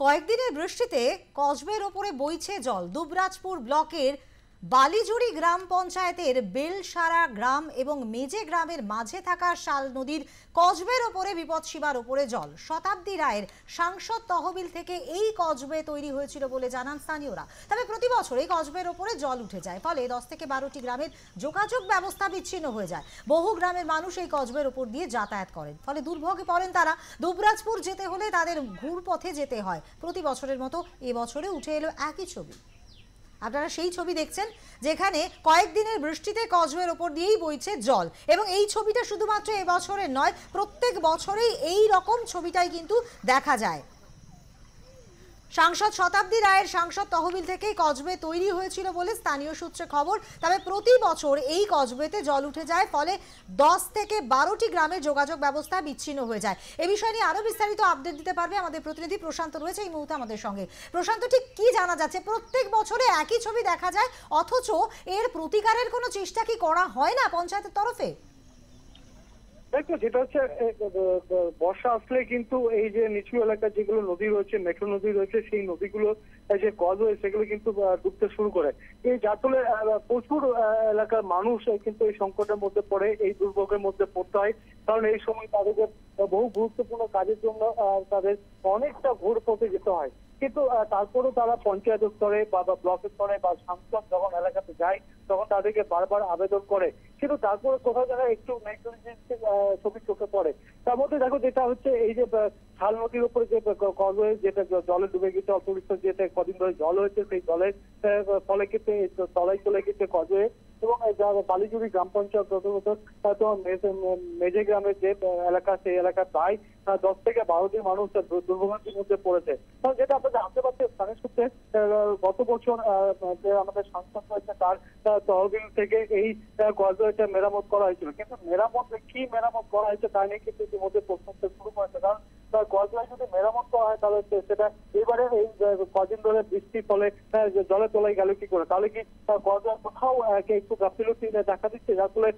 কয়েকদিনের বৃষ্টিতে কসবের ওপরে বইছে জল। দুবরাজপুর ব্লকের বালিজুড়ি গ্রাম পঞ্চায়েতের বেলসারা গ্রাম এবং মেজে গ্রামের মাঝে থাকা শাল নদীর কসবের ওপরে বিপদসীমার ওপরে জল। শতাব্দী রায়ের সাংসদ তহবিল থেকে এই কসবে তৈরি হয়েছিল বলে জানান স্থানীয়রা। তবে প্রতি বছর এই কসবের ওপরে জল উঠে যায়, ফলে 10 থেকে 12টি গ্রামের যোগাযোগ ব্যবস্থা বিচ্ছিন্ন হয়ে যায়। বহু গ্রামের মানুষ এই কসবের ওপর দিয়ে যাতায়াত করেন, ফলে দুর্ভোগে পড়েন তারা। দুবরাজপুর যেতে হলে তাদের ঘুরপথে যেতে হয়। প্রতি বছরের মতো এবছরে উঠে এলো একই ছবি। আপনারা সেই ছবি দেখছেন যেখানে কয়েকদিনের বৃষ্টিতে কসবের ওপর দিয়েই বইছে জল, এবং এই ছবিটা শুধুমাত্র এবছরের নয়, প্রত্যেক বছরেই এই রকম ছবিটাই কিন্তু দেখা যায়। সাংসদ শতাব্দী রায়ের সাংসদ তহবিল থেকেই কসবে তৈরি হয়েছিল বলে স্থানীয় সূত্রে খবর। তবে প্রতি বছর এই কসবেতে জল উঠে যায়, ফলে 10 থেকে 12টি গ্রামের যোগাযোগ ব্যবস্থা বিচ্ছিন্ন হয়ে যায়। এ বিষয় নিয়ে আরো বিস্তারিত আপডেট দিতে পারবে আমাদের প্রতিনিধি প্রশান্ত, রয়েছে এই মুহূর্তে আমাদের সঙ্গে। প্রশান্ত, ঠিক কি জানা যাচ্ছে? প্রত্যেক বছরে একই ছবি দেখা যায়, অথচ এর প্রতিকারের কোনো চেষ্টা কি করা হয় না পঞ্চায়েতের তরফে? দেখো, যেটা হচ্ছে বর্ষা আসলে কিন্তু এই যে নিচু এলাকা যেগুলো নদী রয়েছে, মেঠো নদী রয়েছে, সেই নদীগুলো যে কসবে সেগুলো কিন্তু ডুবতে শুরু করে। এই যার ফলে প্রচুর এলাকার মানুষ কিন্তু এই সংকটের মধ্যে পড়ে, এই দুর্ভোগের মধ্যে পড়তে হয়। কারণ এই সময় তাদেরকে বহু গুরুত্বপূর্ণ কাজের জন্য তাদের অনেকটা ঘুর পথে যেতে হয়। কিন্তু তারপরেও তারা পঞ্চায়েত স্তরে বা ব্লক স্তরে বা সাংসদ যখন এলাকাতে যায় তখন তাদেরকে বারবার আবেদন করে, কিন্তু তারপরে কোথাও যারা একটু ছবি চোখে পড়ে। তার মধ্যে দেখো, যেটা হচ্ছে এই যে শাল নদীর উপরে যে কসবে যেটা জলে ডুবে গেছে, অল্প যেটা কদিন ধরে জল হয়েছে, সেই জলের ফলে কিন্তু তলায় চলে গেছে কসবে। এবং বালিজুড়ি গ্রাম পঞ্চায়েত মেজে গ্রামের যে এলাকা, সেই এলাকা প্রায় 10 থেকে 12টি মানুষ দুর্ভোগান্তির মধ্যে পড়েছে। কারণ যেটা আমরা জানতে পারছি স্থানীয় সূত্রে, গত বছর যে আমাদের সাংসদ রয়েছে তার তহবিল থেকে এই কসবেটা মেরামত করা হয়েছিল, কিন্তু কি মেরামত করা হয়েছে তা নিয়ে কিন্তু ইতিমধ্যে প্রশ্ন শুরু করেছে। কারণ কসবে যদি মেরামত করা হয় তাহলে সেটা এবারে এই কদিন ধরে বৃষ্টির ফলে জলে তলায় গেল কি করে? তাহলে কি কসবে কোথাও একটু গাফিলতি দেখা দিচ্ছে, যার ফলে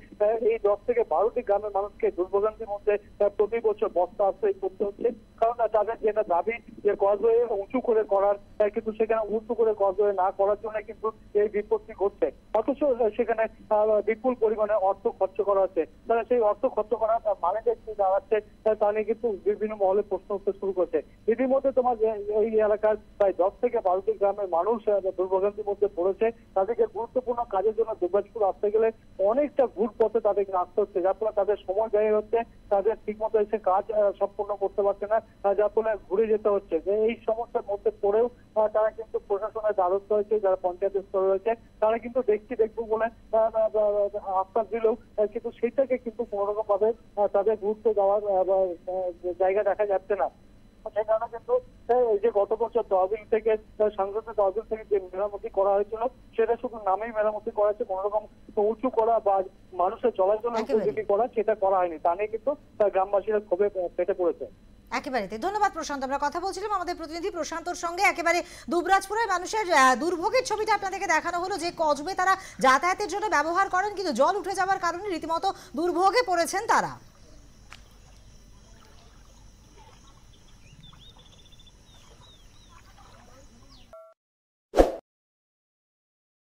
এই 10 থেকে 12টি গ্রামের মানুষকে দুর্ভোগান্তির মধ্যে প্রতি বছর বস্তা আশ্রয় করতে হচ্ছে। কারণ তাদের যেটা দাবি যে কসবে উঁচু করে করার, কিন্তু সেখানে উঁচু করে কসবে না করার জন্য কিন্তু এই বিপত্তি ঘটছে, অথচ সেখানে বিপুল পরিমাণে অর্থ খরচ করা হচ্ছে। তাহলে সেই অর্থ খরচ করার মানে কি দাঁড়াচ্ছে তা নিয়ে কিন্তু বিভিন্ন মহলে প্রশ্ন উঠতে শুরু করছে। ইতিমধ্যে তোমার এই এলাকার প্রায় 10 থেকে 12টি গ্রামের মানুষ দুর্ভোগান্তির মধ্যে পড়েছে। তাদেরকে গুরুত্বপূর্ণ কাজের জন্য দুবরাজপুর আসতে গেলে অনেকটা ঘুর পথে তাদেরকে আসতে হচ্ছে, যার ফলে তাদের সময় ব্যয় হচ্ছে, তাদের ঠিক মতো এসে কাজ সম্পূর্ণ করতে পারছে না, যার ফলে ঘুরে যেতে হচ্ছে। যে এই সমস্যার মধ্যে পড়েও তারা কিন্তু প্রশাসনের দ্বারস্থ হয়েছে, যারা পঞ্চায়েত স্তরে রয়েছে তারা কিন্তু দেখবো বলে আশ্বাস দিলেও কিন্তু সেইটাকে কিন্তু কোনোরকম ভাবে তাদের গুরুত্ব দেওয়ার জায়গা দেখা যাচ্ছে না। সেই কারণে কিন্তু এই যে গত বছর তহবিল থেকে, সাংসদের তহবিল থেকে যে মেরামতি করা হয়েছিল সেটা শুধু নামেই মেরামতি করা হয়েছে, কোন রকম উঁচু করা বা মানুষের চলার জন্য উপযোগী করা সেটা করা হয়নি। তা নিয়ে কিন্তু গ্রামবাসীরা ক্ষোভে ফেটে পড়েছে। একেবারে ধন্যবাদ প্রশান্ত। আমরা কথা বলছিলাম আমাদের প্রতিনিধি প্রশান্তর সঙ্গে। একেবারে দুবরাজপুরের মানুষের দুর্ভোগের ছবিটা আপনাদেরকে দেখানো হলো, যে কসবে তারা যাতায়াতের জন্য ব্যবহার করেন, কিন্তু জল উঠে যাওয়ার কারণে রীতিমতো দুর্ভোগে পড়েছেন তারা।